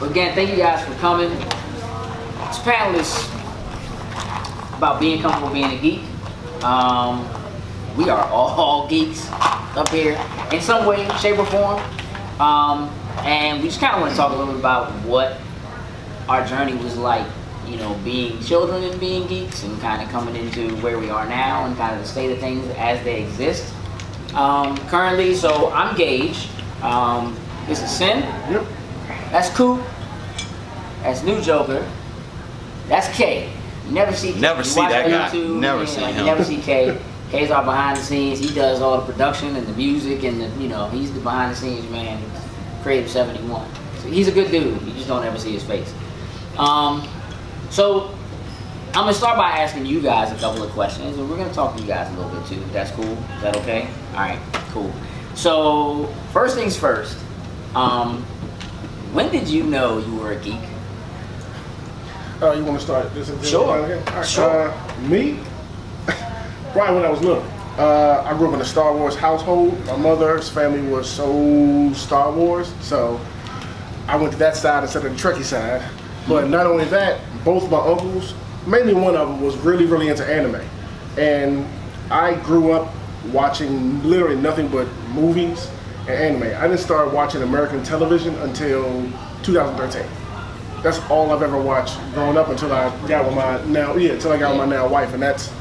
So again, thank you guys for coming. This panel is about being comfortable being a geek. We are all geeks up here in some way, shape, or form. And we just kind of want to talk a little bit about what our journey was like, you know, being children and being geeks, and kind of coming into where we are now and kind of the state of things as they exist currently. So I'm Gage. This is Sin. Yep. That's Coop. That's New Joker. That's K. You never see K. Never see that guy. YouTube, Never see him. You never see K. K's our behind the scenes. He does all the production and the music and the, you know, he's the behind the scenes man. Creative 71. So he's a good dude. You just don't ever see his face. So I'm gonna start by asking you guys a couple of questions, and we're gonna talk to you guys a little bit too. That's cool. Is that okay? All right. Cool. So first things first. When did you know you were a geek? You want to start this? Sure. Right. Sure. Me? Right when I was little. I grew up in a Star Wars household. My mother's family was so Star Wars, so I went to that side instead of the Trekkie side. But not only that, both my uncles, mainly one of them, was really, really into anime. And I grew up watching literally nothing but movies and anime. I didn't start watching American television until 2013. That's all I've ever watched growing up until I got with my with my now wife, and that's,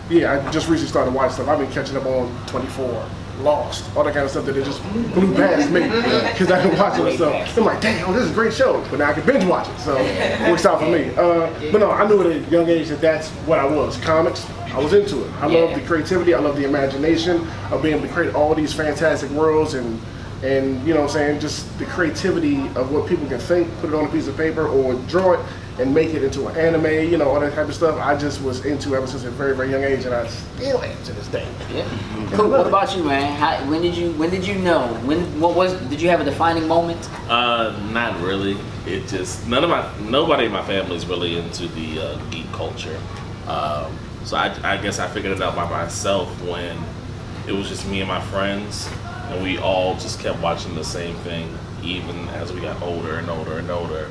I just recently started watching stuff. I've been catching up on 24, Lost, all that kind of stuff that it just blew past me because I've been watching it. So I'm like, damn, this is a great show, but now I can binge watch it, so it works out for me. But no, I knew at a young age that that's what I was. Comics, I was into it. I love the creativity, I love the imagination of being able to create all these fantastic worlds and you know what I'm saying, just the creativity of what people can think, put it on a piece of paper or draw it and make it into an anime, you know, all that type of stuff. I just was into ever since a very, very young age, and I still am to this day. Yeah. Cool. What about you, man? When did you know? Did you have a defining moment? Not really. It just nobody in my family is really into the geek culture. So I guess I figured it out by myself when it was just me and my friends, and we all just kept watching the same thing, even as we got older and older and older.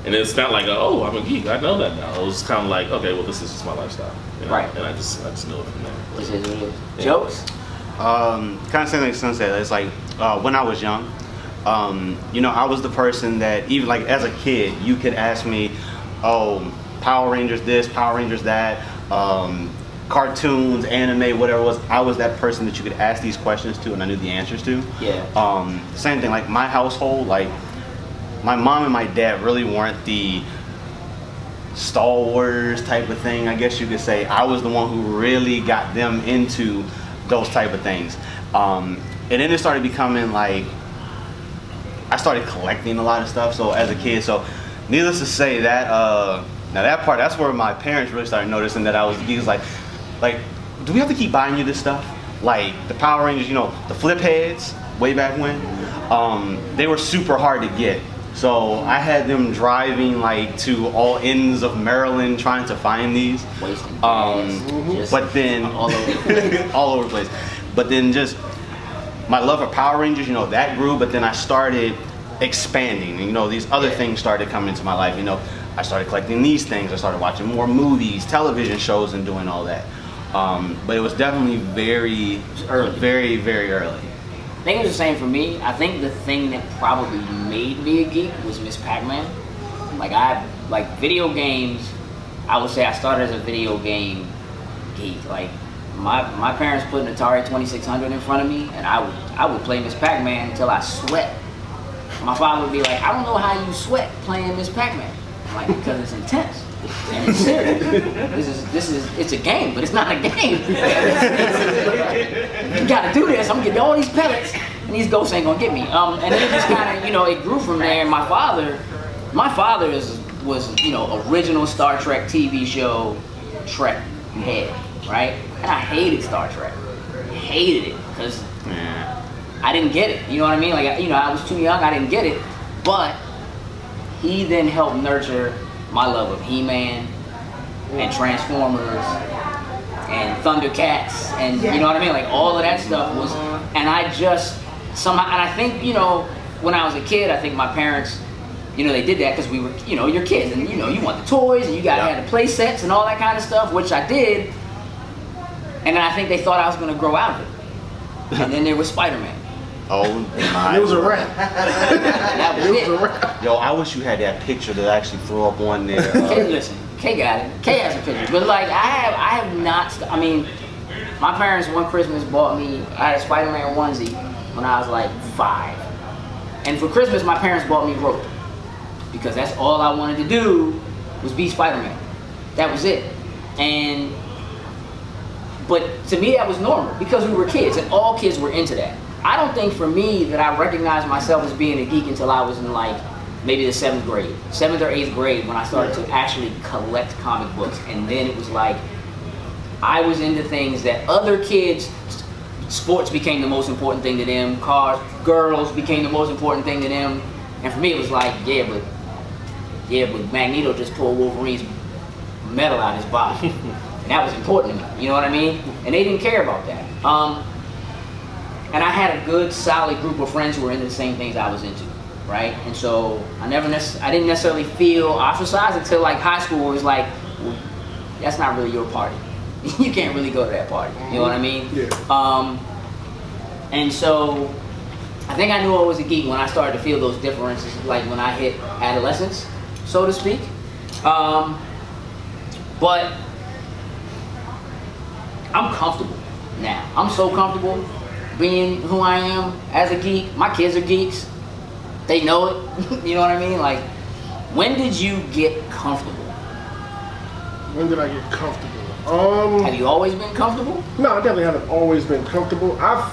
And it's not like, oh, I'm a geek, I know that now. It was kind of like, okay, well, this is just my lifestyle. You know? Right. And I just knew it from there. This is what it is. Jokes? Kind of same like Sun said. It's like when I was young, you know, I was the person that even like as a kid, you could ask me, oh, Power Rangers this, Power Rangers that, cartoons, anime, whatever it was. I was that person that you could ask these questions to and I knew the answers to. Yeah. Same thing, like my household, like my mom and my dad really weren't the Star Wars type of thing, I guess you could say. I was the one who really got them into those type of things. And then it started becoming like, I started collecting a lot of stuff, so as a kid, so needless to say that, now that part, that's where my parents really started noticing that I was geek. Like, do we have to keep buying you this stuff? Like the Power Rangers, you know, the flip heads, way back when, they were super hard to get. So I had them driving like to all ends of Maryland trying to find these. Wasting but then all over the place. all over the place. But then just my love for Power Rangers, you know, that grew. But then I started expanding. And, you know, these other things started coming into my life. You know, I started collecting these things. I started watching more movies, television shows, and doing all that. But it was definitely very early, very, very early. I think it was the same for me. I think the thing that probably made me a geek was Miss Pac-Man. Like video games, I would say I started as a video game geek. Like my parents put an Atari 2600 in front of me, and I would play Miss Pac-Man until I sweat. My father would be like, I don't know how you sweat playing Miss Pac-Man. I'm like, because it's intense. And it's serious. It's a game, but it's not a game. You gotta do this. I'm getting all these pellets, and these ghosts ain't gonna get me. And then it just kind of, you know, it grew from there. And my father was, you know, original Star Trek TV show Trek head, right? And I hated Star Trek. Hated it because I didn't get it. You know what I mean? Like, you know, I was too young. I didn't get it, but he then helped nurture my love of He-Man and Transformers and Thundercats and you know what I mean? Like all of that stuff was, and I just somehow, and I think, you know, when I was a kid, I think my parents You know, they did that because we were, you know, you're kids, and you know, you want the toys, and you got to have the play sets and all that kind of stuff, which I did. And then I think they thought I was going to grow out of it. And then there was Spider-Man. Oh my! It was a wrap. That was It was a it. wrap. Yo, I wish you had that picture to actually throw up on there. Kay, listen, Kay got it. Kay has a picture, but like I have not. I mean, my parents one Christmas bought me. I had a Spider-Man onesie when I was like 5, and for Christmas my parents bought me rope because that's all I wanted to do was be Spider-Man. That was it, and. But to me that was normal because we were kids and all kids were into that. I don't think for me that I recognized myself as being a geek until I was in like maybe the 7th grade, 7th or 8th grade when I started to actually collect comic books. And then it was like, I was into things that other kids, sports became the most important thing to them, cars, girls became the most important thing to them. And for me it was like, yeah, but Magneto just pulled Wolverine's metal out of his body. And that was important to me, you know what I mean? And they didn't care about that. And I had a good, solid group of friends who were into the same things I was into, right? And so I didn't necessarily feel ostracized until like high school, where it was like, well, that's not really your party. You can't really go to that party, you know what I mean? Yeah. And so I think I knew I was a geek when I started to feel those differences, like when I hit adolescence, so to speak. But I'm comfortable now. I'm so comfortable being who I am as a geek. My kids are geeks. They know it. You know what I mean? Like, when did you get comfortable? When did I get comfortable? Have you always been comfortable? No, I definitely haven't always been comfortable. I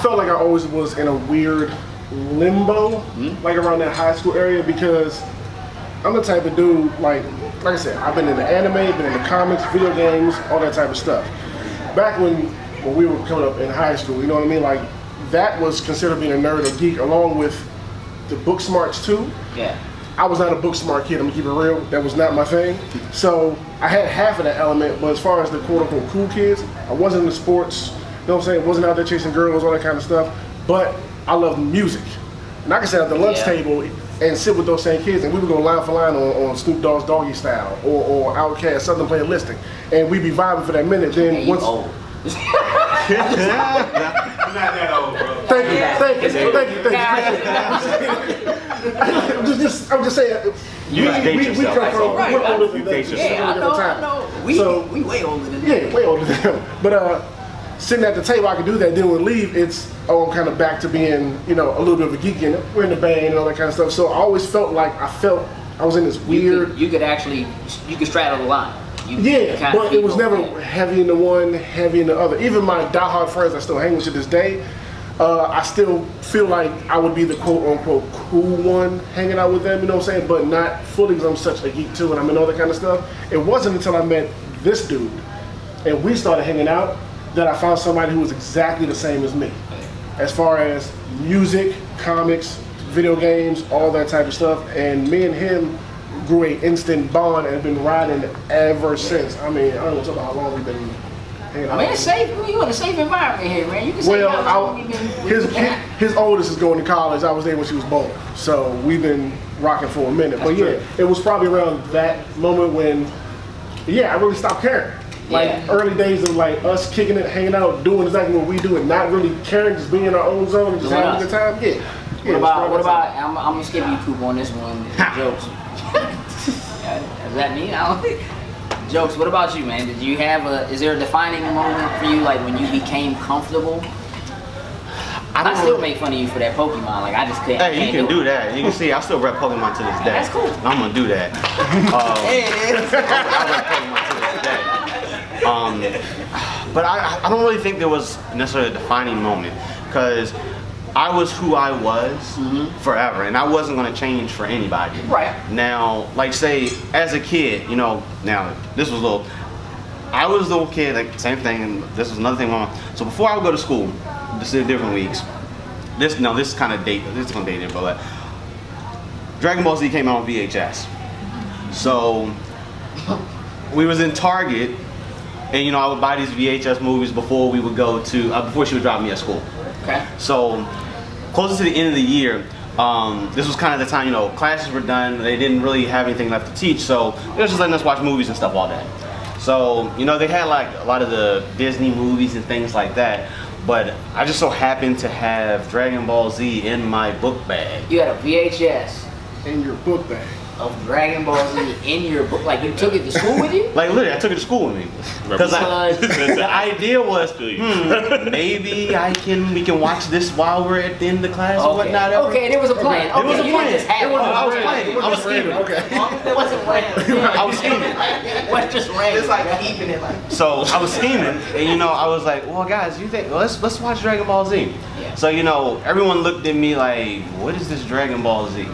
felt like I always was in a weird limbo, like around that high school area, because I'm the type of dude, like I said, I've been in the anime, been in the comics, video games, all that type of stuff. Back when we were coming up in high school, you know what I mean? Like, that was considered being a nerd or geek, along with the book smarts too. Yeah. I was not a book smart kid, I'm gonna keep it real. That was not my thing. So I had half of that element, but as far as the quote unquote cool kids, I wasn't into sports, you know what I'm saying? Wasn't out there chasing girls, all that kind of stuff. But I love music. And I could sit at the lunch table and sit with those same kids, and we would go line for line on Snoop Dogg's Doggy Style or Outkast, Southern Playalistic, and we'd be vibing for that minute. Then Hey, once, you old. I'm not that old, bro. thank you. I'm just saying. You gotta date we yourself, come that's from all. Right, we're older You than date them. yourself. Yeah, I know. We way older than that. Yeah, way older than them. But sitting at the table, I could do that. Then when we leave, it's I'm kind of back to being, you know, a little bit of a geek. And we're in the band and all that kind of stuff. So I always felt like I was in this weird. You could straddle the line. Yeah, but it was never heavy in the one, heavy in the other. Even my diehard friends I still hang with to this day, I still feel like I would be the quote-unquote cool one hanging out with them, you know what I'm saying? But not fully, because I'm such a geek too and I'm in all that kind of stuff. It wasn't until I met this dude and we started hanging out that I found somebody who was exactly the same as me. As far as music, comics, video games, all that type of stuff. And me and him grew an instant bond and have been riding ever since. I mean, I don't know how long we've been hanging out. I mean, it's safe. You in a safe environment here, man. You can say how long you've been. His oldest is going to college. I was there when she was born, so we've been rocking for a minute. But yeah, it was probably around that moment when, I really stopped caring. Like early days of like us kicking it, hanging out, doing exactly what we do, and not really caring, just being in our own zone and just having a good time. What about? I'm gonna skip you, Coop, on this one. Jokes. Is that me? I don't think. Jokes. What about you, man? Did you have is there a defining moment for you, like when you became comfortable? I still make fun of you for that Pokemon. Like I just couldn't. Hey, you can do that. You can see I still rep Pokemon to this day. That's cool. I'm gonna do that. I rep Pokemon to this day. But I don't really think there was necessarily a defining moment, because I was who I was forever, and I wasn't going to change for anybody. Right. Now, like say, as a kid, you know, now this was I was the little kid, like same thing, and this was another thing. So before I would go to school, this is different weeks. This is kind of date. This is going to date it, but Dragon Ball Z came out on VHS. So we was in Target. And you know, I would buy these VHS movies before we would go to, before she would drop me at school. Okay. So, closer to the end of the year, This was kind of the time, you know, classes were done. They didn't really have anything left to teach, so they was just letting us watch movies and stuff all day. So, you know, they had like a lot of the Disney movies and things like that. But I just so happened to have Dragon Ball Z in my book bag. You had a VHS In your book bag. of Dragon Ball Z in your book. Like you took it to school with you? Like literally, I took it to school with me. Because the idea was, maybe we can watch this while we're at the end of the class or whatnot. Okay, there was a plan. There was a Okay, you didn't plan. just have It wasn't one. I was random. playing. It I was wasn't scheming. random. Okay. It wasn't random. I was scheming. It was just random. It's like keeping it like. So I was scheming, and you know, I was like, well, guys, you think let's watch Dragon Ball Z. Yeah. So you know, everyone looked at me like, what is this Dragon Ball Z?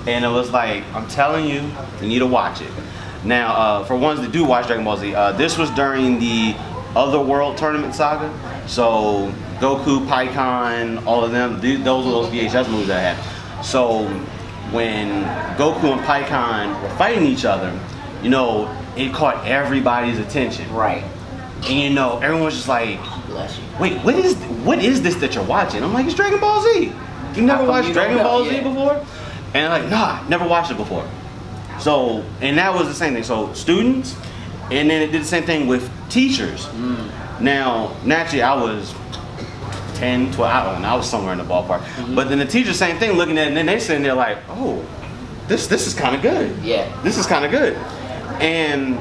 And it was like, I'm telling you, you need to watch it. Now, for ones that do watch Dragon Ball Z, this was during the Otherworld tournament saga. So Goku, Pikkon, all of them, those were those VHS movies that I had. So when Goku and Pikkon were fighting each other, you know, it caught everybody's attention. Right. And you know, everyone was just like, Bless you. wait, what is this that you're watching? I'm like, it's Dragon Ball Z. You never come watched you don't Dragon know? Ball Z Yeah. before? And I'm like, nah, never watched it before. So, and that was the same thing. So students, and then it did the same thing with teachers. Now, naturally, I was 10, 12, I don't know, I was somewhere in the ballpark. But then the teachers, same thing, looking at it, and then they sitting there like, oh, this is kind of good. Yeah. This is kind of good. And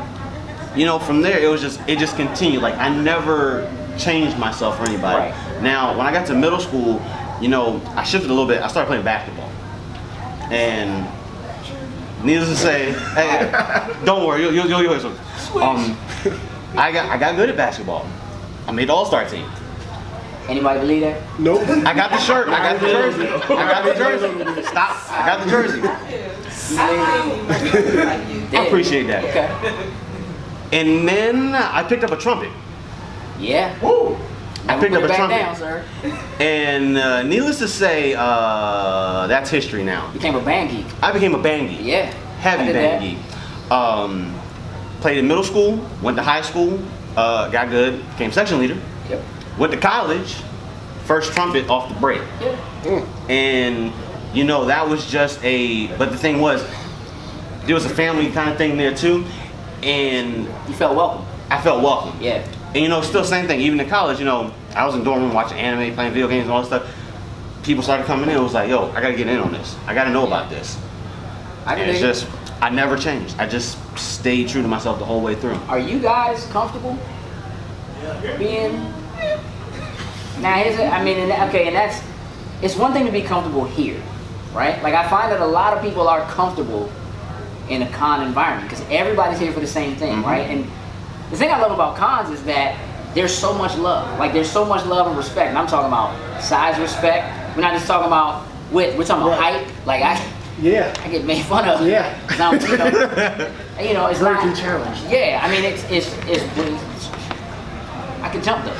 you know, from there it just continued. Like I never changed myself for anybody. Right. Now, when I got to middle school, you know, I shifted a little bit. I started playing basketball, and needless to say, hey, don't worry, you'll hear something. I got good at basketball. I made the All-Star team. Anybody believe that? Nope. I got the shirt. I got the jersey. I got the jersey. Stop. I got the jersey. I appreciate that. Okay. And then I picked up a trumpet. Yeah. Woo. I picked up Put a it back trumpet. down, sir. And needless to say, that's history now. Became a band geek. I became a band geek. Yeah. Heavy I did band that. geek. Played in middle school, went to high school, got good, became section leader. Yep. Went to college, first trumpet off the break. Yeah. And you know, that was just but the thing was, there was a family kind of thing there too. And You felt welcome. I felt welcome. Yeah. And you know, still same thing, even in college, you know, I was in the dorm room watching anime, playing video games and all that stuff. People started coming in, it was like, yo, I gotta get in on this. I gotta know about this. I And can it's dig it. just, I never changed. I just stayed true to myself the whole way through. Are you guys comfortable being? Now, here's it. I mean, and that's. It's one thing to be comfortable here, right? Like I find that a lot of people are comfortable in a con environment because everybody's here for the same thing, right? And the thing I love about cons is that there's so much love. Like there's so much love and respect. And I'm talking about size respect. We're not just talking about width. We're talking about Right. height. Like I get made fun of. Yeah. 'Cause I'm, you know, it's Vertically not. challenged. Yeah, I mean, it's I can jump though.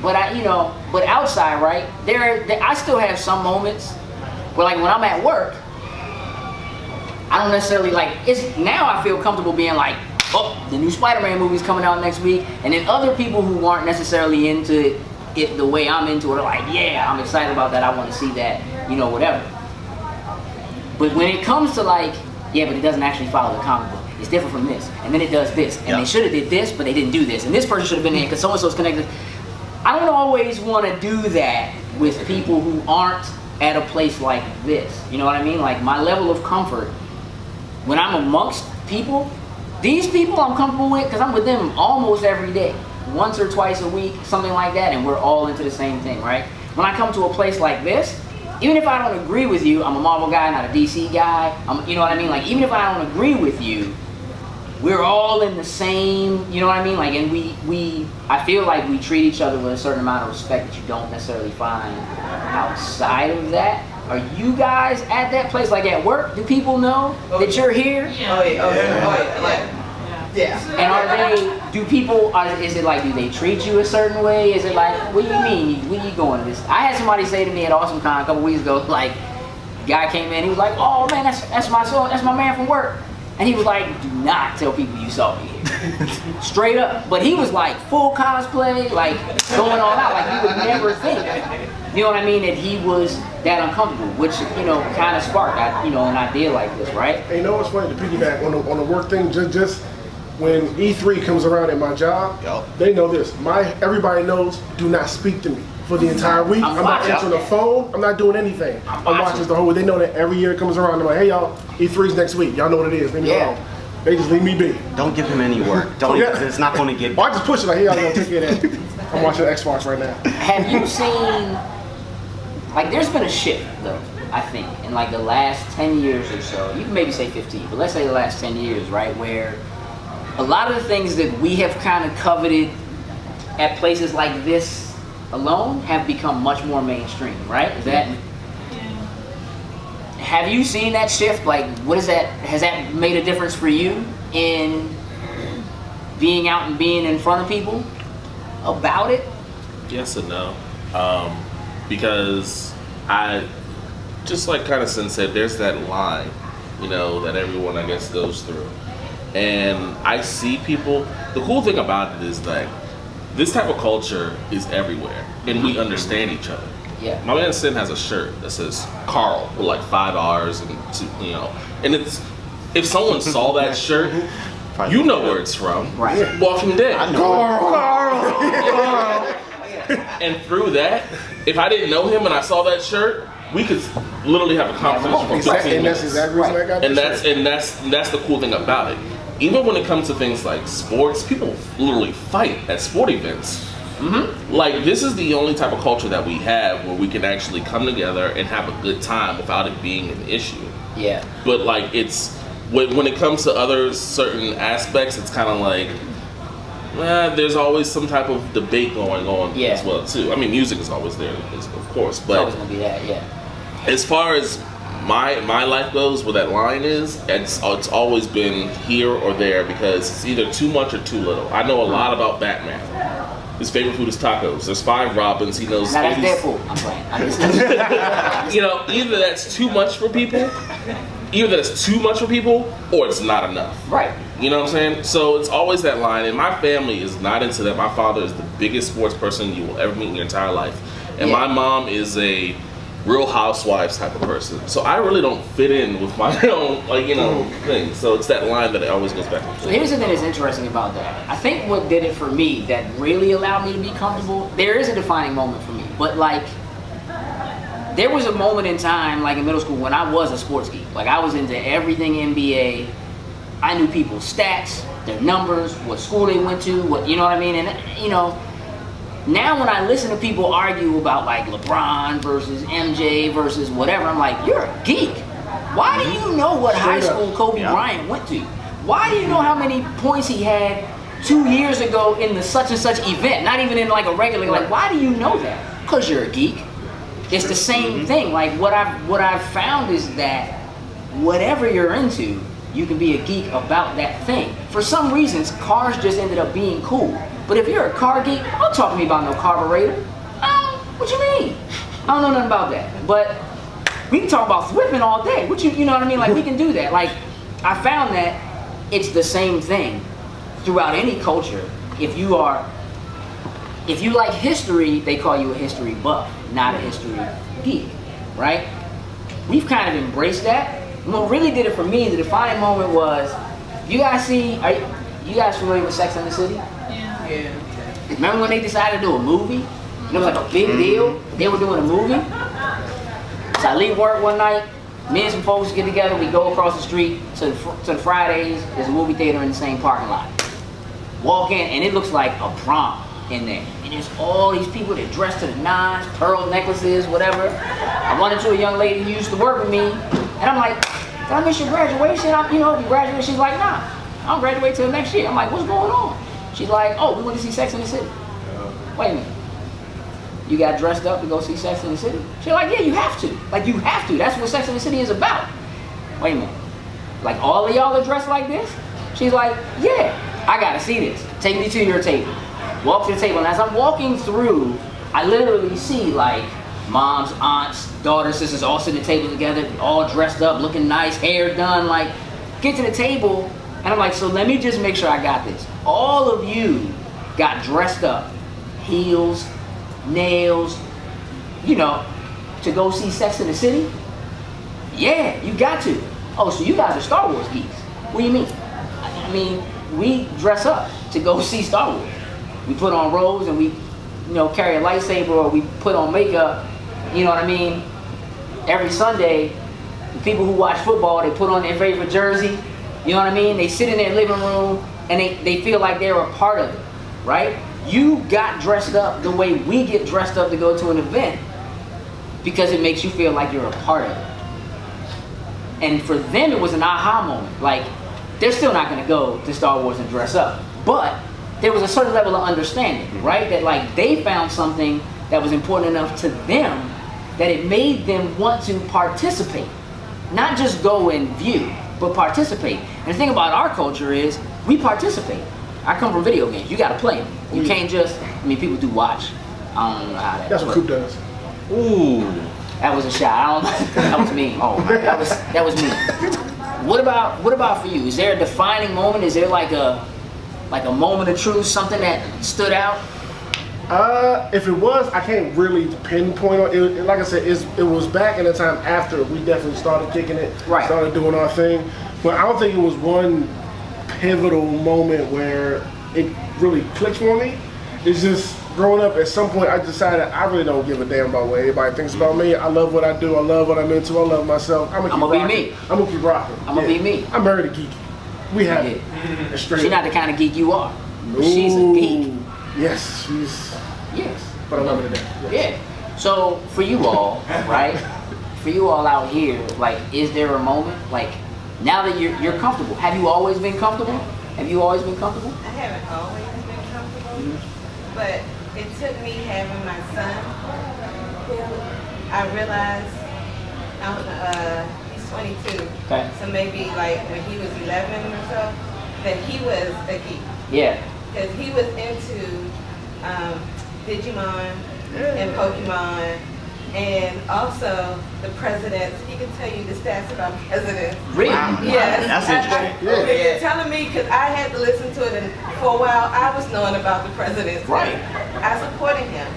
But but outside, right? I still have some moments where, like, when I'm at work, I don't necessarily now I feel comfortable being like, oh, the new Spider-Man movie's coming out next week, and then other people who aren't necessarily into it the way I'm into it are like, yeah, I'm excited about that. I want to see that, whatever. But when it comes to but it doesn't actually follow the comic book. It's different from this, and then it does this, and they should have did this, but they didn't do this, and this person should have been there because so-and-so's connected. I don't always want to do that with people who aren't at a place like this. You know what I mean? Like my level of comfort when I'm amongst people, these people I'm comfortable with because I'm with them almost every day, once or twice a week, something like that, and we're all into the same thing, right? When I come to a place like this, even if I don't agree with you, I'm a Marvel guy, not a DC guy. You know what I mean? Like even if I don't agree with you, we're all in the same, you know what I mean? Like, and I feel like we treat each other with a certain amount of respect that you don't necessarily find outside of that. Are you guys at that place? Like at work, do people know that you're here? Yeah. And is it like, do they treat you a certain way? Is it like, what do you mean? Where you going to this? I had somebody say to me at AwesomeCon a couple weeks ago, like, guy came in, he was like, oh man, that's my man from work. And he was like, do not tell people you saw me here. Straight up. But he was like full cosplay, like going all out, like you would never think. You know what I mean? That he was that uncomfortable, which, you know, kind of sparked, an idea like this, right? And you know what's funny? To piggyback on the work thing, just when E3 comes around at my job, they know this. Everybody knows, do not speak to me for the entire week. I'm not answering the phone. I'm not doing anything. I'm watching the whole week. They know that every year it comes around. They're like, hey y'all, E3's next week. Y'all know what it is. Leave me alone. They just leave me be. Don't give him any work. It's not going to get. I just push it like, hey y'all gonna take care of that. I'm watching Xbox right now. Have you seen, like, there's been a shift though, I think, in like the last 10 years or so. You can maybe say 15, but let's say the last 10 years, right? Where a lot of the things that we have kind of coveted at places like this alone have become much more mainstream, right? Is that? Have you seen that shift? Like, what is that? Has that made a difference for you in being out and being in front of people about it? Yes and no. Because I, just like kind of Sin said, there's that line, that everyone, I guess, goes through. And I see people, the cool thing about it is that this type of culture is everywhere, and we understand each other. Yeah. My man Sin has a shirt that says Carl with like 5 R's and 2, and it's, if someone saw that shirt, you know where it's from. Right. Walking Dead. I know. Carl. And through that, if I didn't know him and I saw that shirt, we could literally have a conversation for 15 And that's minutes. exactly what I got. And that's the cool thing about it. Even when it comes to things like sports, people literally fight at sport events. Mm-hmm. Like, this is the only type of culture that we have where we can actually come together and have a good time without it being an issue. Yeah. But like, it's when it comes to other certain aspects, it's kind of like, there's always some type of debate going on as well too. I mean, music is always there, of course, but it's always gonna be that, yeah. As far as my life goes, where that line is, it's always been here or there, because it's either too much or too little. I know a lot about Batman. His favorite food is tacos. There's 5 Robins. He knows. Now that's Deadpool. I'm playing. Either that's too much for people, or it's not enough. Right. You know what I'm saying? So it's always that line, and my family is not into that. My father is the biggest sports person you will ever meet in your entire life, and my mom is a Real Housewives type of person. So I really don't fit in with my own, thing. So it's that line that it always goes back and forth. So here's the thing that's interesting about that. I think what did it for me that really allowed me to be comfortable, there is a defining moment for me, but like, there was a moment in time, like in middle school, when I was a sports geek. Like, I was into everything NBA. I knew people's stats, their numbers, what school they went to, you know what I mean? And, now when I listen to people argue about like LeBron versus MJ versus whatever, I'm like, you're a geek. Why do you know what high school Kobe Bryant went to? Why do you know how many points he had 2 years ago in the such and such event? Not even in like a regular, like, why do you know that? Because you're a geek. It's the same thing. Like, what I've found is that whatever you're into, you can be a geek about that thing. For some reasons, cars just ended up being cool. But if you're a car geek, don't talk to me about no carburetor. What you mean? I don't know nothing about that. But we can talk about whipping all day. You know what I mean? Like, we can do that. Like, I found that it's the same thing throughout any culture. If you like history, they call you a history buff, not a history geek, right? We've kind of embraced that. What really did it for me, the defining moment was, you guys familiar with Sex and the City? Yeah. Remember when they decided to do a movie? And it was like a big deal. They were doing a movie. So I leave work one night, me and some folks get together, we go across the street to the Fridays, there's a movie theater in the same parking lot. Walk in, and it looks like a prom in there. And there's all these people that dressed to the nines, pearl necklaces, whatever. I run into a young lady who used to work with me, and I'm like, did I miss your graduation? You graduated? She's like, nah, I don't graduate till next year. I'm like, what's going on? She's like, oh, we went to see Sex and the City. Wait a minute. You got dressed up to go see Sex and the City? She's like, yeah, you have to. Like, you have to. That's what Sex and the City is about. Wait a minute. Like, all of y'all are dressed like this? She's like, yeah, I gotta see this. Take me to your table. Walk to the table. And as I'm walking through, I literally see, like, moms, aunts, daughters, sisters all sitting at the table together, all dressed up, looking nice, hair done, like, get to the table. And I'm like, so let me just make sure I got this. All of you got dressed up, heels, nails, you know, to go see Sex in the City? Yeah, you got to. Oh, so you guys are Star Wars geeks. What do you mean? I mean, we dress up to go see Star Wars. We put on robes and we, you know, carry a lightsaber, or we put on makeup, you know what I mean? Every Sunday, the people who watch football, they put on their favorite jersey, you know what I mean? They sit in their living room and they feel like they're a part of it, right? You got dressed up the way we get dressed up to go to an event because it makes you feel like you're a part of it. And for them, it was an aha moment. Like, they're still not going to go to Star Wars and dress up. But there was a certain level of understanding, right? That like they found something that was important enough to them that it made them want to participate. Not just go and view, but participate. And the thing about our culture is we participate. I come from video games. You got to play them. You can't just, I mean, people do watch. I don't know how that. That's what Coop does. Ooh. That was a shot. I don't know. That was me. Oh, that was me. What about for you? Is there a defining moment? Is there like a moment of truth, something that stood out? If it was, I can't really pinpoint on it. Like I said, it was back in the time after we definitely started kicking it, Right. started doing our thing. But I don't think it was one pivotal moment where it really clicked for me. It's just growing up, at some point I decided I really don't give a damn about what everybody thinks about me. I love what I do, I love what I'm into, I love myself. I'm gonna be me. I'm gonna keep rocking. I'm gonna be me. I'm married to Geek. We have it. Yeah. Straight She's not the kind of geek you are. She's a geek. Yes, she's. Yes. But I love her to death. Yes. Yeah. So for you all, right? For you all out here, like, is there a moment, like, now that you're comfortable? Have you always been comfortable? Have you always been comfortable? I haven't always been comfortable, but it took me having my son, who I realized, he's 22, Okay. so maybe like when he was 11 or so, that he was a geek. Yeah. Because he was into Digimon and Pokemon, and also the presidents. He can tell you the stats about presidents. Really? Yes. That's interesting. You're telling me, because I had to listen to it, and for a while I was knowing about the presidents. Right. I supported him.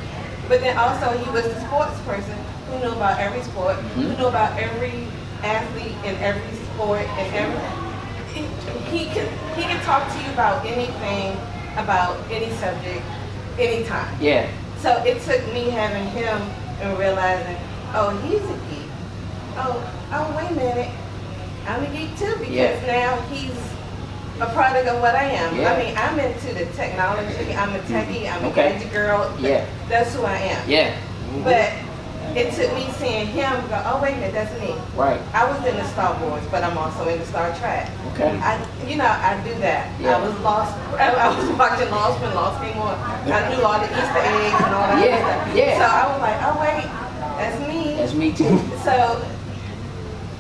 But then also he was the sports person who knew about every sport, who knew about every athlete in every sport, and he could talk to you about anything, about any subject, anytime. Yeah. So it took me having him and realizing, oh, he's a geek. Oh, wait a minute. I'm a geek too, because now he's a product of what I am. Yeah. I mean, I'm into the technology. I'm a techie. I'm a Okay. gadget girl. Yeah. That's who I am. Yeah. But it took me seeing him go, oh, wait a minute, that's me. Right. I was in the Star Wars, but I'm also in the Star Trek. Okay. I do that. Yeah. I was lost. I was watching Lost when Lost came on. I knew all the Easter eggs and all that Yeah, stuff. yeah. So I was like, oh wait, that's me. That's me too. So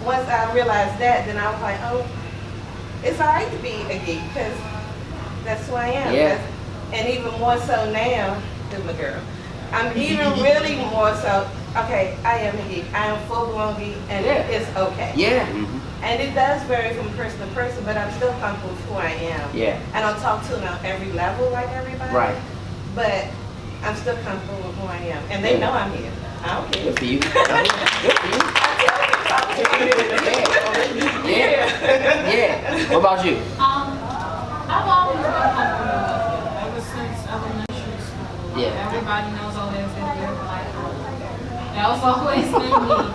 once I realized that, then I was like, oh, it's all right to be a geek because that's who I am. Yeah. And even more so now, with my girl. I'm even really more so, okay, I am a geek. I am full-blown geek, and Yeah. it's okay. Yeah. And it does vary from person to person, but I'm still comfortable with who I am. Yeah. I don't talk to them on every level like everybody. Right. But I'm still comfortable with who I am. And they know I'm here. I don't care. Good for you. Good for you. Yeah. Yeah. What about you? I've always been comfortable with it ever since elementary school. Yeah. Everybody knows, oh, there's a weird black girl. That was always been me.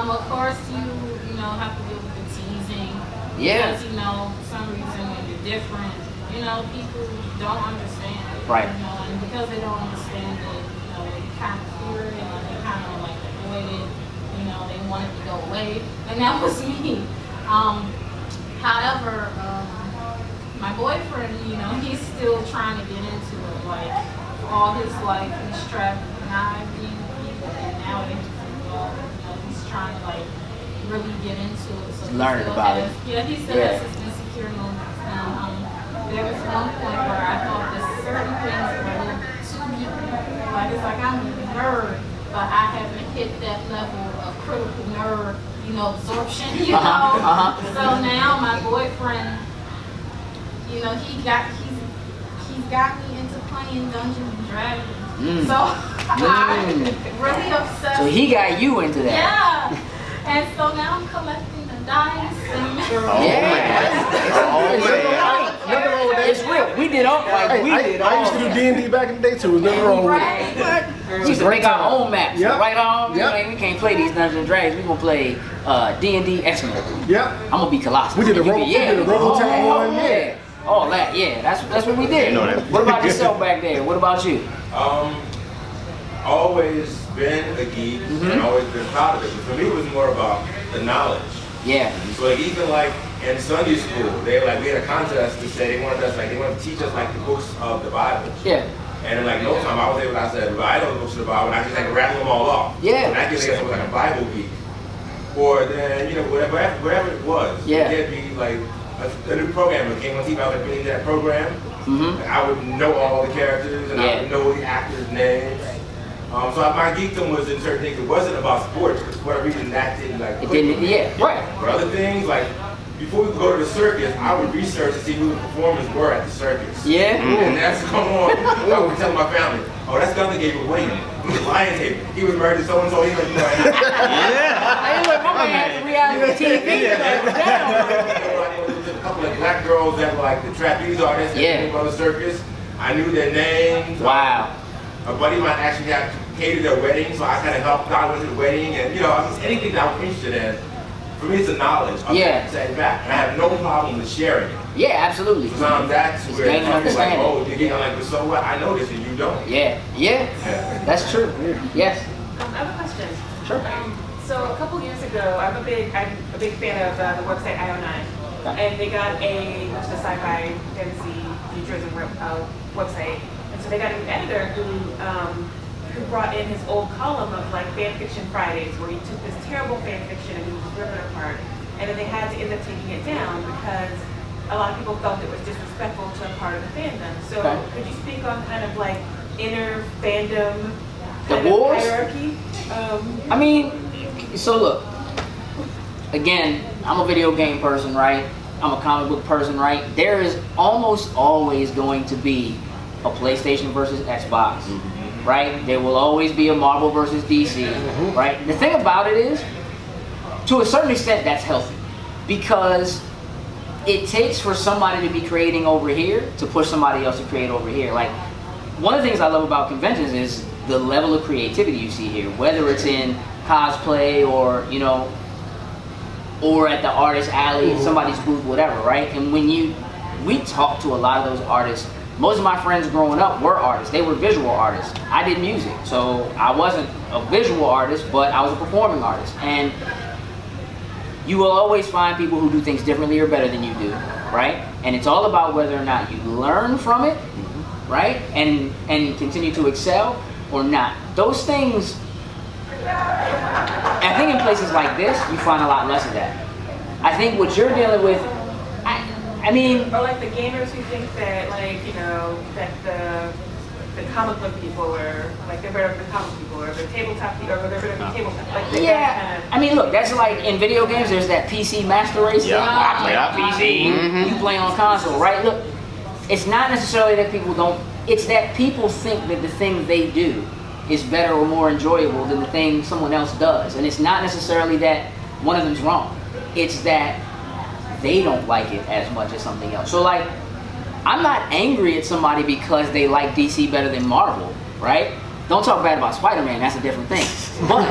Of course, you know, have to deal with the teasing. Yeah. Because, you know, for some reason when you're different, you know, people don't understand it. Right. You know, and because they don't understand it, you know, they kind of fear it and they kind of like avoid it. You know, they want it to go away. And that was me. However, my boyfriend, you know, he's still trying to get into it. Like, all his life, he's trapped in being people, and now he's involved. You know, he's trying to, like, really get into it. So he Learning still about has, it. Yeah, he still has his insecure moments. There was one point where I thought that certain things were a little too deep. Like, it's like I'm a nerd, but I haven't hit that level of critical nerd, you know, absorption, you know? So now my boyfriend, you know, he's got me into playing Dungeons and Dragons. So I'm really obsessed. So he got you into that. Yeah. And so now I'm collecting the dice and Nothing wrong with that. It's real. We did all I used to do D&D back in the day too. There's nothing wrong with it. right. We used to make our own maps. Yep. Right on. Yep. We can't play these Dungeons and Dragons. We gonna play D&D X-Men. Yep. I'm gonna be Colossus. We did the You Robo- be- we did the Robotech one, yeah. All that, yeah. That's what we did. You know that. What about yourself back there? What about you? Always been a geek and always been proud of it. But for me, it was more about the knowledge. Yeah. So like even like in Sunday school, we had a contest to say they wanted to teach us like the books of the Bible. Yeah. And in like no time, I said, well, I know the books of the Bible, and I just rattle them all off. Yeah. And I just think I was like a Bible geek. Or then, whatever it was. Yeah. It could be like a new program that came on TV, I was like really into that program. Mm-hmm. I would know all the characters and I would know the actors' names. So my geekdom was in certain things. It wasn't about sports, because for whatever reason that didn't like. It didn't. Yeah. Right. For other things, like before we would go to the circus, I would research to see who the performers were at the circus. Yeah. And that's come on. I would tell my family, oh, that's Gunther Gabriel Williams. He was Lion Tape. He was married to so and so. He was Hey, look, my man, reality TV. a couple of black girls that were like the trapeze artists that came on the circus. I knew their names. Wow. A buddy of mine actually had catered their wedding, so I kind of helped out with the wedding, and anything that I'm interested in. For me, it's the knowledge of setting back, and I have no problem with sharing it. Yeah, absolutely. So that's It's where gaining it's like, understanding. oh, you're getting like, but so what? I know this and you don't. Yeah. That's true. Yes. I have a question. Sure. So a couple years ago, I'm a big fan of the website IO9, and they got a sci-fi fantasy futurism website, and so they got an editor who brought in his old column of like fan fiction Fridays, where he took this terrible fan fiction and he was ripping it apart, and then they had to end up taking it down because a lot of people felt it was disrespectful to a part of the fandom. So could you speak on kind of like inner fandom kind of wars? hierarchy? I mean, so look, again, I'm a video game person, right? I'm a comic book person, right? There is almost always going to be a PlayStation versus Xbox, right? There will always be a Marvel versus DC, right? The thing about it is, to a certain extent, that's healthy, because it takes for somebody to be creating over here to push somebody else to create over here. Like, one of the things I love about conventions is the level of creativity you see here, whether it's in cosplay or, or at the artist alley, somebody's booth, whatever, right? And we talk to a lot of those artists. Most of my friends growing up were artists. They were visual artists. I did music, so I wasn't a visual artist, but I was a performing artist. And you will always find people who do things differently or better than you do, right? And it's all about whether or not you learn from it, right? And continue to excel or not. Those things, I think in places like this, you find a lot less of that. I think what you're dealing with, I mean... Or like the gamers who think that that the comic book people are like they're better than the comic people, or the tabletop people, or they're better than tabletop. Like I mean, look, that's like in video games. There's that PC master race thing. I play on PC. You play on console, right? Look, it's not necessarily that people don't. It's that people think that the thing they do is better or more enjoyable than the thing someone else does, and it's not necessarily that one of them's wrong. It's that they don't like it as much as something else. So like, I'm not angry at somebody because they like DC better than Marvel, right? Don't talk bad about Spider-Man, that's a different thing. But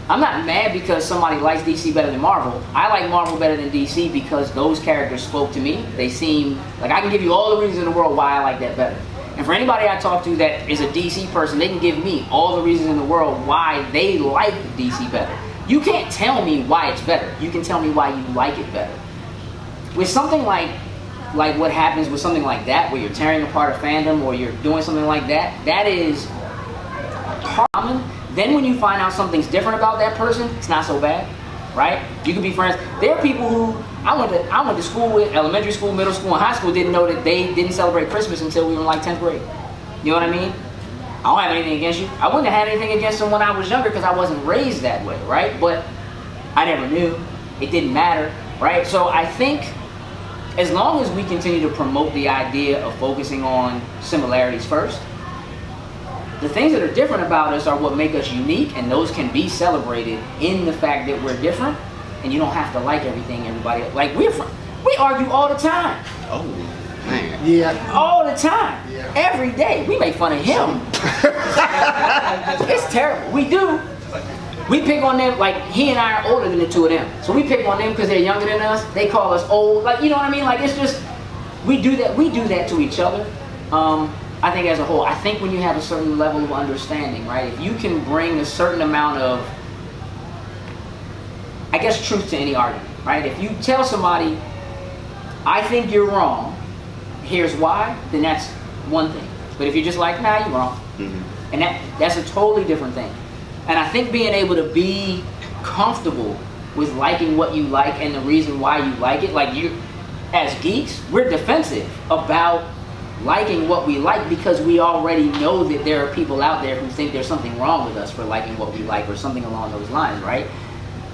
I'm not mad because somebody likes DC better than Marvel. I like Marvel better than DC because those characters spoke to me. They seem, like I can give you all the reasons in the world why I like that better. And for anybody I talk to that is a DC person, they can give me all the reasons in the world why they like DC better. You can't tell me why it's better. You can tell me why you like it better. With something like what happens with something like that, where you're tearing apart a fandom or you're doing something like that, that is common. Then when you find out something's different about that person, it's not so bad, right? You can be friends. There are people who I went to school with, elementary school, middle school, and high school, didn't know that they didn't celebrate Christmas until we were in like 10th grade. You know what I mean? I don't have anything against you. I wouldn't have had anything against them when I was younger because I wasn't raised that way, right? But I never knew. It didn't matter, right? So I think as long as we continue to promote the idea of focusing on similarities first, the things that are different about us are what make us unique, and those can be celebrated in the fact that we're different, and you don't have to like everything everybody, like we argue all the time. Oh, man. Yeah. All the time. Yeah. Every day. We make fun of him. It's terrible. We do. We pick on them, like he and I are older than the two of them. So we pick on them because they're younger than us. They call us old. Like, you know what I mean? Like, it's just, we do that to each other. I think as a whole, I think when you have a certain level of understanding, right? If you can bring a certain amount of, I guess, truth to any argument, right? If you tell somebody, I think you're wrong, here's why, then that's one thing. But if you're just like, nah, you're wrong. Mm-hmm. And that's a totally different thing. And I think being able to be comfortable with liking what you like and the reason why you like it, like you, as geeks, we're defensive about liking what we like because we already know that there are people out there who think there's something wrong with us for liking what we like or something along those lines, right?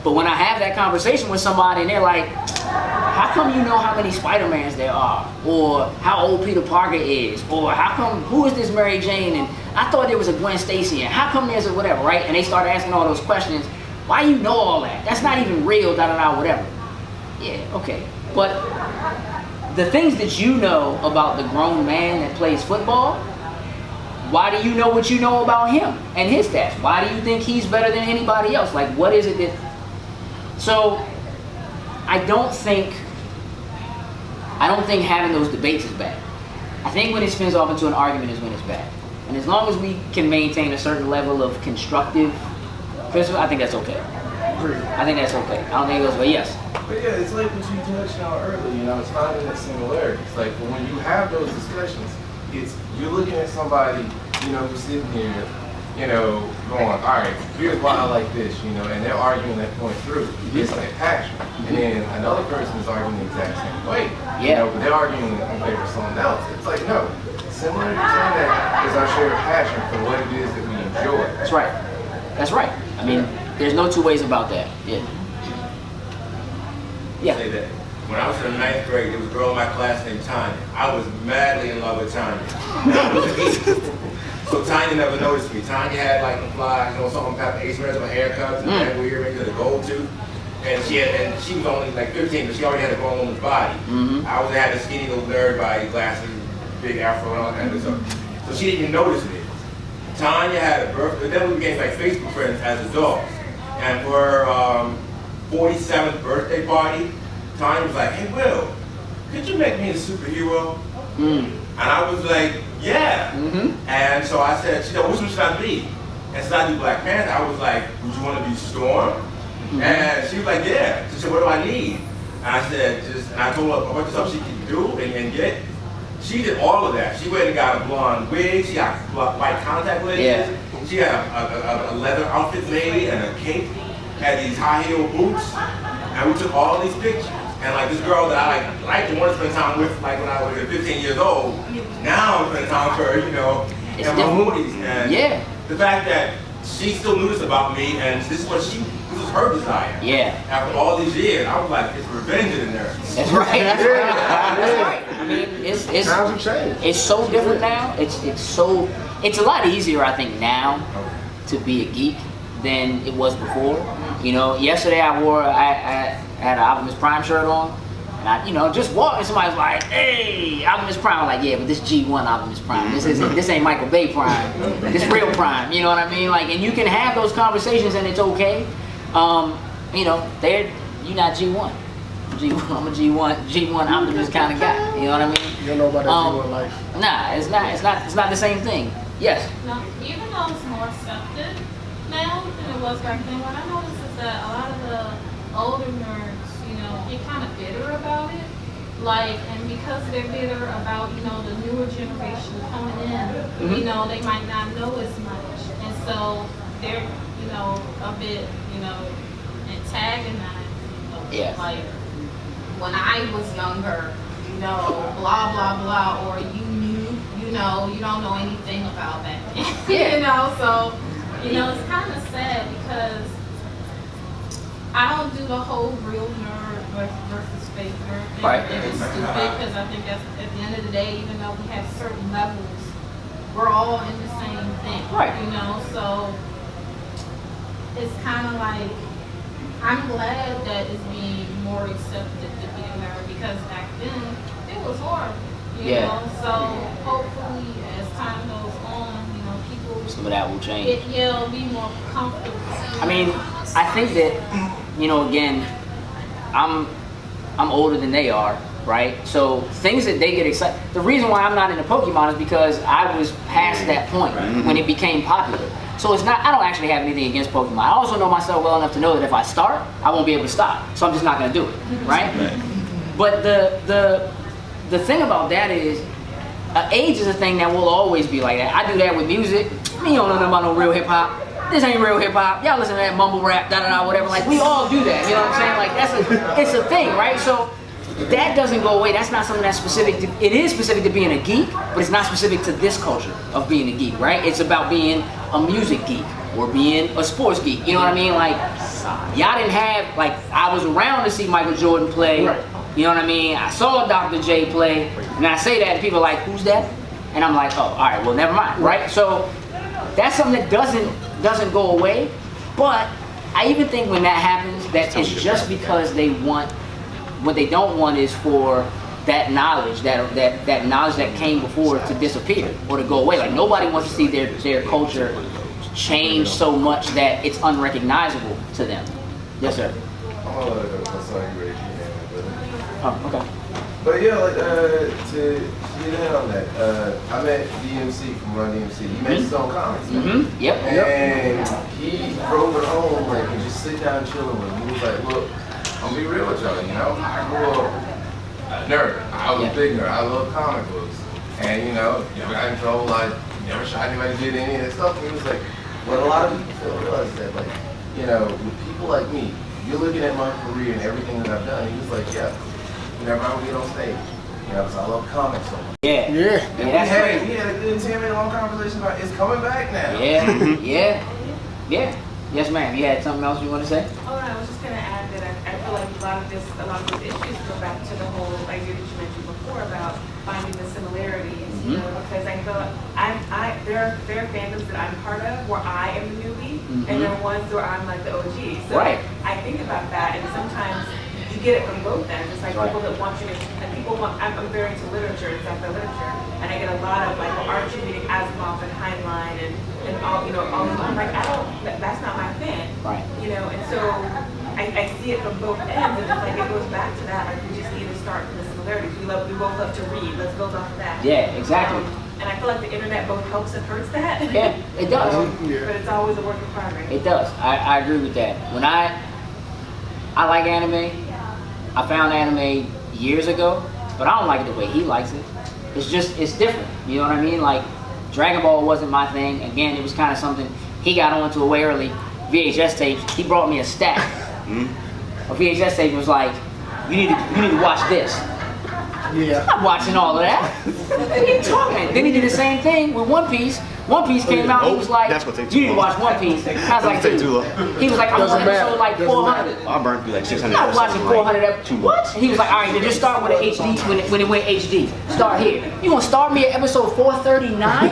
But when I have that conversation with somebody and they're like, how come you know how many Spider-Mans there are? Or how old Peter Parker is? Or how come, who is this Mary Jane? And I thought there was a Gwen Stacy, and how come there's a whatever, right? And they start asking all those questions. Why you know all that? That's not even real, da-da-da, whatever. Yeah, okay. But the things that you know about the grown man that plays football, why do you know what you know about him and his stats? Why do you think he's better than anybody else? Like, what is it that... So, I don't think having those debates is bad. I think when it spins off into an argument is when it's bad. And as long as we can maintain a certain level of constructive criticism, I think that's okay. I think that's okay. I don't think it goes, but yes. But yeah, it's like what you touched on earlier, you know, it's finding that similarity. It's like when you have those discussions, it's you're looking at somebody, you know, who's sitting here, you know, going, all right, here's why I like this, you know, and they're arguing that point through. It's like passion. And then another person is arguing the exact same way. You know, but they're arguing in favor of someone else. It's like, no, similarity between that is our shared passion for what it is that we enjoy. That's right. That's right. I mean, there's no two ways about that. Yeah. Yeah. Say that. When I was in the 9th grade, there was a girl in my class named Tanya. I was madly in love with Tanya. So Tanya never noticed me. Tanya had like the fly, you know, some Ace Reds with haircuts and that weird, maybe the gold tooth. And she was only like 15, but she already had a grown woman's body. Mm-hmm. I had a skinny little nerd body, glasses, big afro, and all that kind of stuff. So she didn't even notice me. Tanya had a birthday, then we became like Facebook friends as adults. And for her 47th birthday party, Tanya was like, hey Will, could you make me a superhero? And I was like, yeah. Mm-hmm. And so I said, she said, which one should I be? And since I do Black Panther, I was like, would you want to be Storm? Mm-hmm. And she was like, yeah. She said, what do I need? And I said, and I told her a bunch of stuff she could do and get. She did all of that. She went and got a blonde wig, she got white contact lenses, she had a leather outfit made and a cape, had these high heel boots, and we took all these pictures. And like this girl that I liked and wanted to spend time with, like when I was 15 years old, now I'm spending time with her, you know, in my movies. And the fact that she still knew this about me, and this was her desire. Yeah. After all these years, I was like, it's revenge in there. That's right. That's right. That's right. I mean, it's times have changed. It's so different now. It's a lot easier, I think, now to be a geek than it was before. You know, yesterday I had an Optimus Prime shirt on, and I, you know, just walking, somebody's like, hey, Optimus Prime. I'm like, yeah, but this G1 Optimus Prime. This ain't Michael Bay Prime. This real Prime. You know what I mean? Like, and you can have those conversations, and it's okay. You know, you're not G1. I'm a G1 Optimus kind of guy. You know what I mean? You don't know about that G1 life. Nah, it's not the same thing. Yes. No, even though it's more accepted now than it was back then, what I noticed is that a lot of the older nerds, you know, get kind of bitter about it. Like, and because they're bitter about, you know, the newer generation coming in, you know, they might not know as much. And so they're, you know, a bit, you know, antagonized. You know, like, when I was younger, you know, blah, blah, blah, or you knew, you know, you don't know anything about that. You know, so, you know, it's kind of sad because I don't do the whole real nerd versus fake nerd thing. Right. It's stupid because I think that's, at the end of the day, even though we have certain levels we're all in the same thing, Right. you know, so it's kind of like, I'm glad that it's being more accepted to be American, because back then, it was hard, you know, so hopefully as time goes on, you know, people, Some of that will change. it'll be more comfortable. I mean, I think that, you know, again, I'm older than they are, right? So things that they get excited. The reason why I'm not into Pokemon is because I was past that point when it became popular. So it's not. I don't actually have anything against Pokemon. I also know myself well enough to know that if I start, I won't be able to stop. So I'm just not going to do it, right? But the thing about that is, age is a thing that will always be like that. I do that with music. Me don't know nothing about no real hip hop. This ain't real hip hop. Y'all listen to that mumble rap, da da da, whatever. Like we all do that. You know what I'm saying? Like it's a thing, right? So that doesn't go away. That's not something that's specific to. It is specific to being a geek, but it's not specific to this culture of being a geek, right? It's about being a music geek or being a sports geek. You know what I mean? Like y'all didn't have like I was around to see Michael Jordan play. Right. You know what I mean? I saw Dr. J play, and I say that, and people are like, "Who's that?" And I'm like, "Oh, all right, well, never mind." Right? So that's something that doesn't go away. But I even think when that happens, that it's just because they want. What they don't want is for that knowledge, that knowledge that came before to disappear or to go away. Like nobody wants to see their culture change so much that it's unrecognizable to them. Yes, sir. I'm gonna let my son raise your hand, Oh, okay. but yeah, like to get in on that, I met DMC from Run DMC. He met Stone Comics. Mm-hmm. Yep. And he drove it home like and just sit down chilling with him. He was like, look, I'm gonna be real with y'all, you know, I grew up a nerd. I was a big nerd. I love comic books. And you know, never got in trouble, I never shot anybody, did any of that stuff. And he was like, what a lot of people fail to realize is that, like, you know, with people like me, you're looking at my career and everything that I've done. He was like, yeah, you never I would get on stage. You know, because I love comics so much. Yeah. Yeah. And That's crazy. we had a good 10-minute long conversation about it's coming back now. Yeah. Yes, ma'am. You had something else you want to say? Oh, I was just going to add that I feel like a lot of those issues go back to the whole idea that you mentioned before about finding the similarities, you know, because I feel there are fandoms that I'm part of where I am the newbie, and there are ones where I'm like the OG. So I think about that, and sometimes you get it from both ends. It's like people that want you to, and people want, I'm very into literature, sci-fi literature, and I get a lot of like, well, aren't you reading Asimov and Heinlein and all, you know, all the time. Like, that's not my thing. Right. You know, and so I see it from both ends, and it's like it goes back to that. Like we just need to start from the similarities. We both love to read. Let's build off of that. Yeah, exactly. And I feel like the internet both helps and hurts that. Yeah, it does. But it's always a work in progress. It does. I agree with that. When I like anime. I found anime years ago, but I don't like it the way he likes it. It's different. You know what I mean? Like, Dragon Ball wasn't my thing. Again, it was kind of something he got onto it way early. VHS tapes. He brought me a stack of VHS tapes. Was like, you need to watch this. Yeah. I'm not watching all of that. What are you talking? Then he did the same thing with One Piece. One Piece came out. He was like, That's what takes you need too to long. watch One Piece. I was like, Take too dude. long. He was like, I'm on Doesn't matter. episode like Doesn't 400. I burned through like 600 I'm not watching episodes, 400 like, episodes. 2 What? months. He was like, all right, then just start with an HD when it went HD. Start here. You gonna start me at episode 439?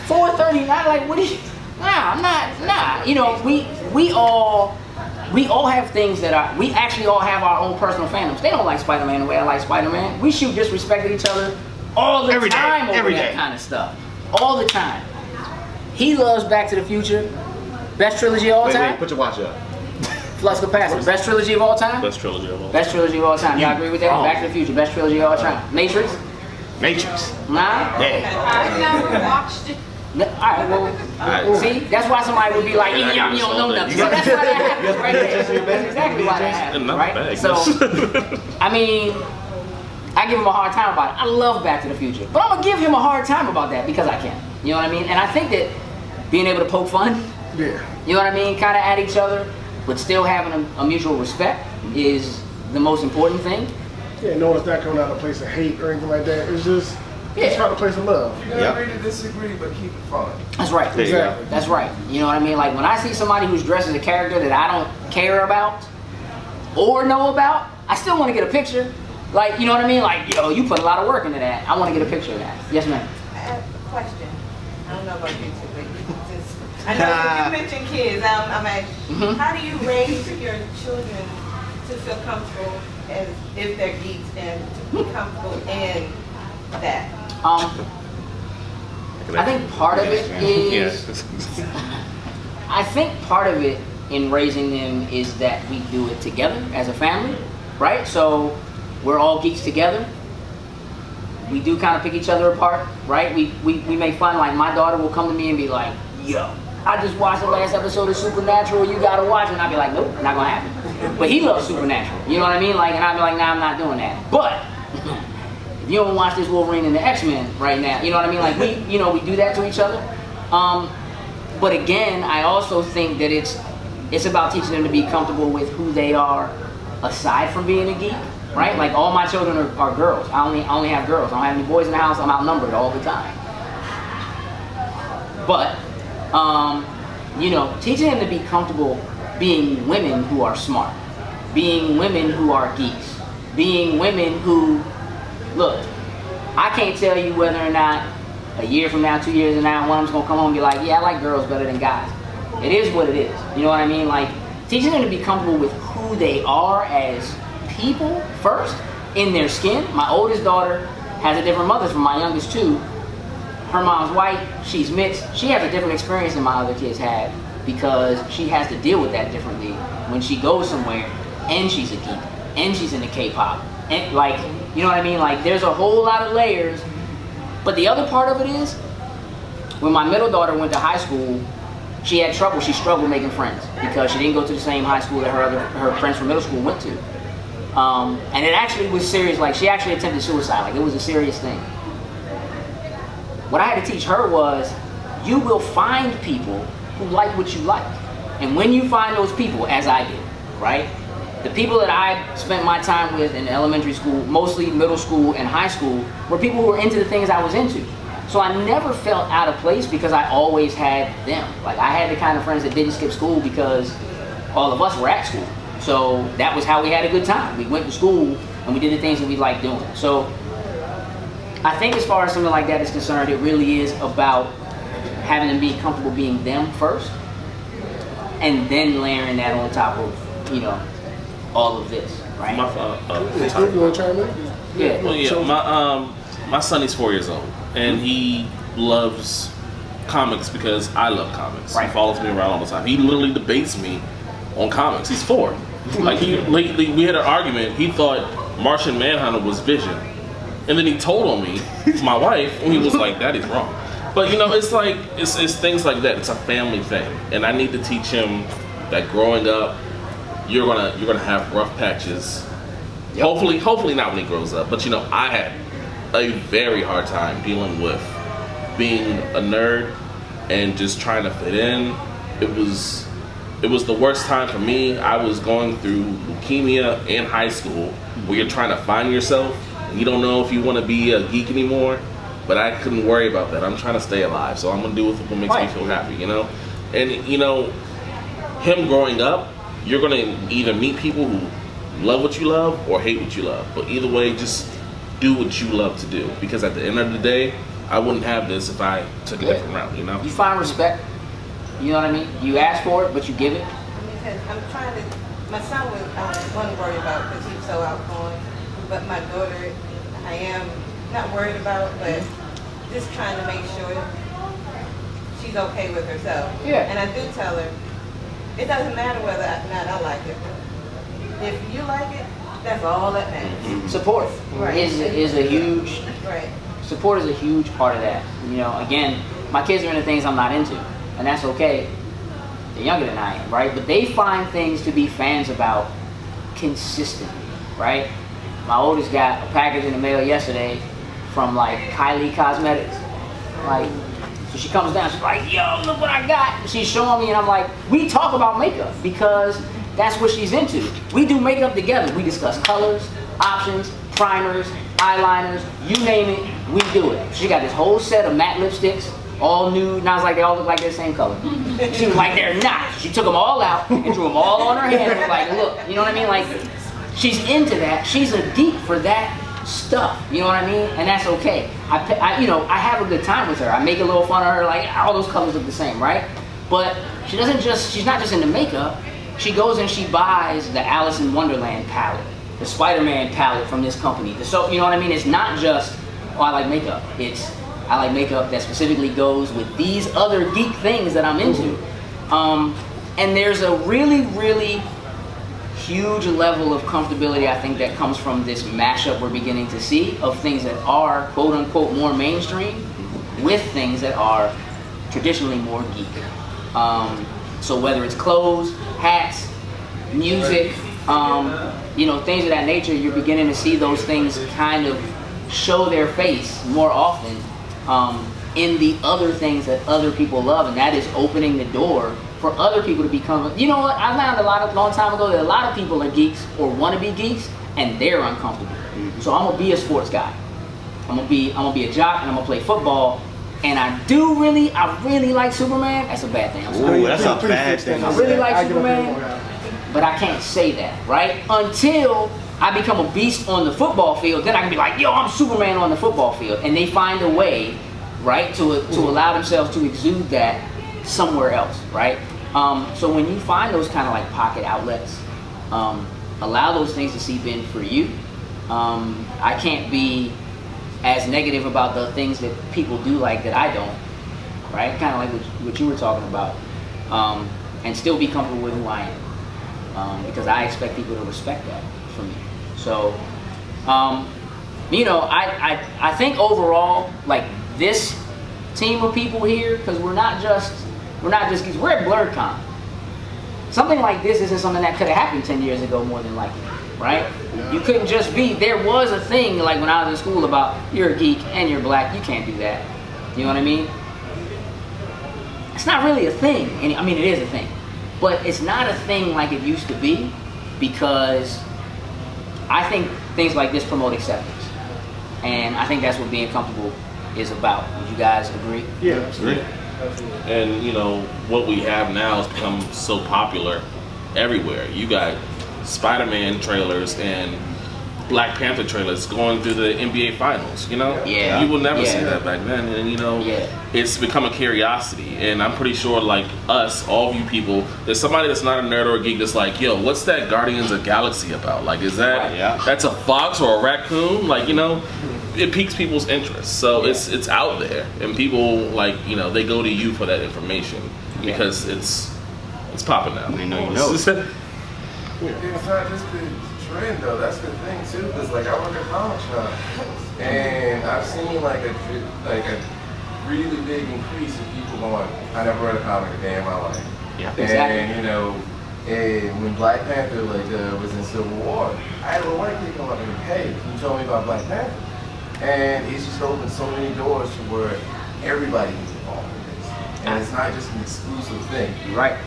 439? Like, what are you? Nah, I'm not. Nah. You know, we all have things that are. We actually all have our own personal fandoms. They don't like Spider-Man the way I like Spider-Man. We shoot disrespect at each other all the time over that kind of stuff. All the time. He loves Back to the Future. Best trilogy of all time. Wait, put your watch up. Flux Capacitor. Best trilogy of all time. Best trilogy of all. Best trilogy of all time. Y'all agree with that? wrong. Back to the Future. Best trilogy of all time. Matrix. Matrix. Nah. Yeah. I never watched it. Alright, well, see, that's why somebody would be like, you don't know nothing. So that's why that happens right there. That's exactly why that happens, right? So, I mean, I give him a hard time about it. I love Back to the Future. But I'm going to give him a hard time about that because I can. You know what I mean? And I think that being able to poke fun, Yeah. you know what I mean, kind of at each other, but still having a mutual respect is the most important thing. Yeah, no, it's not coming out of a place of hate or anything like that. It's just out of a place of love. You can agree to disagree, but keep it fun. That's right. There you go. Exactly. That's right. You know what I mean? Like when I see somebody who's dressed as a character that I don't care about or know about, I still want to get a picture. Like, you know what I mean? Like, yo, you put a lot of work into that. I want to get a picture of that. Yes, ma'am. I have a question. I don't know about you two, but I know you mentioned kids. I'm asking, how do you raise your children to feel comfortable as if they're geeks and to be comfortable in that? I think part of it is. I think part of it in raising them is that we do it together as a family, right? So we're all geeks together. We do kind of pick each other apart, right? We make fun. Like my daughter will come to me and be like, "Yo, I just watched the last episode of Supernatural. You gotta watch it." And I'll be like, "Nope, not gonna happen." But he loves Supernatural. You know what I mean? Like, and I'll be like, "Nah, I'm not doing that." But if you don't watch this Wolverine and the X-Men right now, you know what I mean? Like we do that to each other. But again, I also think that it's about teaching them to be comfortable with who they are aside from being a geek, right? Like all my children are girls. I only have girls. I don't have any boys in the house. I'm outnumbered all the time. But teaching them to be comfortable being women who are smart, being women who are geeks, being women who look. I can't tell you whether or not a year from now, 2 years from now, one of them's gonna come home and be like, "Yeah, I like girls better than guys." It is what it is. You know what I mean? Like teaching them to be comfortable with who they are as people first, in their skin. My oldest daughter has a different mother from my youngest two. Her mom's white, she's mixed. She has a different experience than my other kids had because she has to deal with that differently when she goes somewhere and she's a geek and she's into K-pop. And like, you know what I mean? Like there's a whole lot of layers. But the other part of it is, when my middle daughter went to high school, she had trouble. She struggled making friends because she didn't go to the same high school that her friends from middle school went to. And it actually was serious. Like she actually attempted suicide. Like it was a serious thing. What I had to teach her was, you will find people who like what you like. And when you find those people, as I did, right? The people that I spent my time with in elementary school, mostly middle school and high school, were people who were into the things I was into. So I never felt out of place because I always had them. Like I had the kind of friends that didn't skip school because all of us were at school. So that was how we had a good time. We went to school and we did the things that we liked doing. So I think as far as something like that is concerned, it really is about having them be comfortable being them first and then layering that on top of, all of this, right? You want to chime in? Yeah. Well, yeah. My son is 4 years old, and he loves comics because I love comics. Right. He follows me around all the time. He literally debates me on comics. He's 4. Like we had an argument. He thought Martian Manhunter was Vision, and then he told on me, my wife, and he was like, "That is wrong." But it's like it's things like that. It's a family thing, and I need to teach him that growing up, you're gonna have rough patches. Yep. Hopefully not when he grows up. But I had a very hard time dealing with being a nerd and just trying to fit in. It was the worst time for me. I was going through leukemia in high school, where you're trying to find yourself and you don't know if you want to be a geek anymore. But I couldn't worry about that. I'm trying to stay alive, so I'm gonna do what makes me feel happy. And him growing up, you're gonna either meet people who love what you love or hate what you love. But either way, just do what you love to do. Because at the end of the day, I wouldn't have this if I took a different route. You find respect. You know what I mean? You ask for it, but you give it. I'm trying to. My son wasn't worried about because he's so outgoing, but my daughter, I am not worried about, but just trying to make sure she's okay with herself. Yeah. And I do tell her, it doesn't matter whether or not I like it. If you like it, that's all that matters. Support is a huge. Right. Support is a huge part of that. Again, my kids are into things I'm not into, and that's okay. They're younger than I am, right? But they find things to be fans about consistently, right? My oldest got a package in the mail yesterday from like Kylie Cosmetics. So she comes down, she's like, "Yo, look what I got." And she's showing me, and I'm like, we talk about makeup because that's what she's into. We do makeup together. We discuss colors, options, primers, eyeliners, you name it, we do it. She got this whole set of matte lipsticks, all nude, and I was like, they all look like they're the same color. She was like, they're not. She took them all out and drew them all on her hand and was like, look, you know what I mean? Like, she's into that. She's a geek for that stuff. You know what I mean? And that's okay. I have a good time with her. I make a little fun of her. Like, all those colors look the same, right? But she's not just into makeup. She goes and she buys the Alice in Wonderland palette, the Spider-Man palette from this company. So, you know what I mean? It's not just, oh, I like makeup. It's, I like makeup that specifically goes with these other geek things that I'm into. And there's a really, really huge level of comfortability, I think, that comes from this mashup we're beginning to see of things that are, quote unquote, more mainstream with things that are traditionally more geek. So whether it's clothes, hats, music, things of that nature, you're beginning to see those things kind of show their face more often in the other things that other people love, and that is opening the door for other people to become. You know what? I found long time ago that a lot of people are geeks or want to be geeks, and they're uncomfortable. So I'm gonna be a sports guy. I'm gonna be a jock, and I'm gonna play football. And I really like Superman. That's a bad thing. I'm sorry. Ooh, that's a bad thing. I really like Superman, but I can't say that, right? Until I become a beast on the football field, then I can be like, yo, I'm Superman on the football field. And they find a way, right, to allow themselves to exude that somewhere else, right? So when you find those kind of like pocket outlets, allow those things to seep in for you. I can't be as negative about the things that people do like that I don't, right? Kind of like what you were talking about, and still be comfortable with who I am, because I expect people to respect that from me. So, I think overall, like this team of people here, because we're not just geeks, we're at BlerDCon. Something like this isn't something that could have happened 10 years ago, more than likely, right? You couldn't just be, there was a thing like when I was in school about you're a geek and you're black, you can't do that. You know what I mean? It's not really a thing. I mean, it is a thing, but it's not a thing like it used to be, because I think things like this promote acceptance. And I think that's what being comfortable is about. Would you guys agree? Yeah, absolutely. And what we have now has become so popular everywhere. You got Spider-Man trailers and Black Panther trailers going through the NBA finals, Yeah. You will never see that back then, and it's become a curiosity. And I'm pretty sure, like us, all of you people, there's somebody that's not a nerd or a geek that's like, yo, what's that Guardians of the Galaxy about? Like, is that that's a fox or a raccoon? Like, it piques people's interest. So it's out there, and people they go to you for that information because it's popping now. They know you know. It's not just the trend though, that's the thing too, because I work at a comic shop, and I've seen like a really big increase in people going, I never read a comic a day in my life. Yeah, exactly. And and when Black Panther was in Civil War, I had a little white kid come up and hey, can you tell me about Black Panther? And it's just opened so many doors to where everybody is involved in this, and it's not just an exclusive thing. You're right.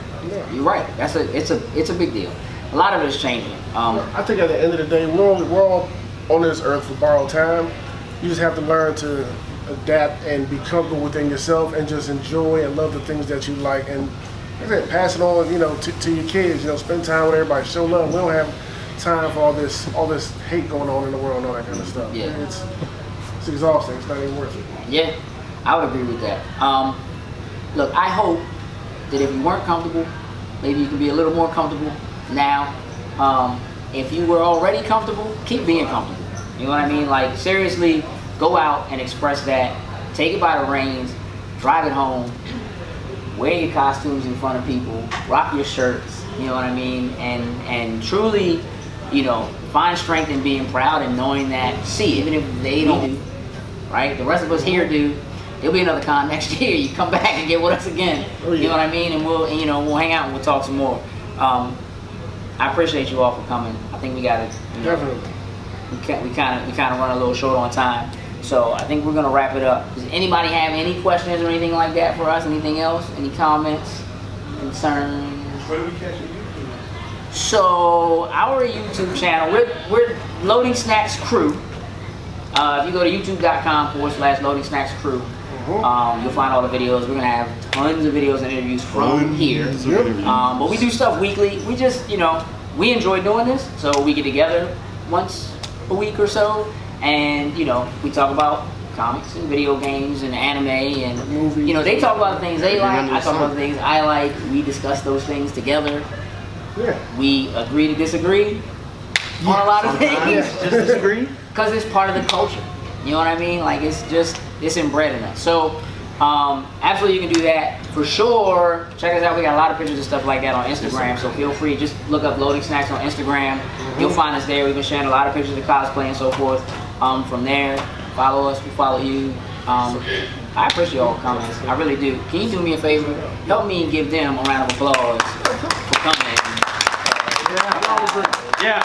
You're right. It's a big deal. A lot of it is changing. I think at the end of the day, we're all on this earth for borrowed time. You just have to learn to adapt and be comfortable within yourself and just enjoy and love the things that you like. And like I said, pass it on, to your kids. Spend time with everybody, show love. We don't have time for all this hate going on in the world and all that kind of stuff. Yeah. It's exhausting. It's not even worth it. Yeah, I would agree with that. Look, I hope that if you weren't comfortable, maybe you can be a little more comfortable now. If you were already comfortable, keep being comfortable. You know what I mean? Like, seriously, go out and express that. Take it by the reins, drive it home, wear your costumes in front of people, rock your shirts, you know what I mean? And truly, find strength in being proud and knowing that, even if they don't do, right? The rest of us here do. There'll be another con next year. You come back and get with us again. Oh, yeah. You know what I mean? And we'll hang out and we'll talk some more. I appreciate you all for coming. I think we got it. Definitely. We kind of run a little short on time, so I think we're gonna wrap it up. Does anybody have any questions or anything like that for us? Anything else? Any comments, concerns? Where do we catch you? So our YouTube channel, we're Loading Snacks Crew. If you go to youtube.com/Loading Snacks Crew, you'll find all the videos. We're gonna have tons of videos and interviews from here. But we do stuff weekly. We just, we enjoy doing this. So we get together once a week or so, and you know, we talk about comics and video games and anime and Movies. you know, they talk about the things they like, I talk about the things I like. We discuss those things together. Yeah. We agree to disagree on a lot of things. Just disagree. Because it's part of the culture. You know what I mean? Like it's inbred in us. So absolutely you can do that for sure. Check us out. We got a lot of pictures and stuff like that on Instagram. So feel free, just look up Loading Snacks on Instagram. You'll find us there. We've been sharing a lot of pictures of cosplay and so forth. From there, follow us. We follow you. I appreciate all the comments. I really do. Can you do me a favor? Help me give them a round of applause for coming. Yeah.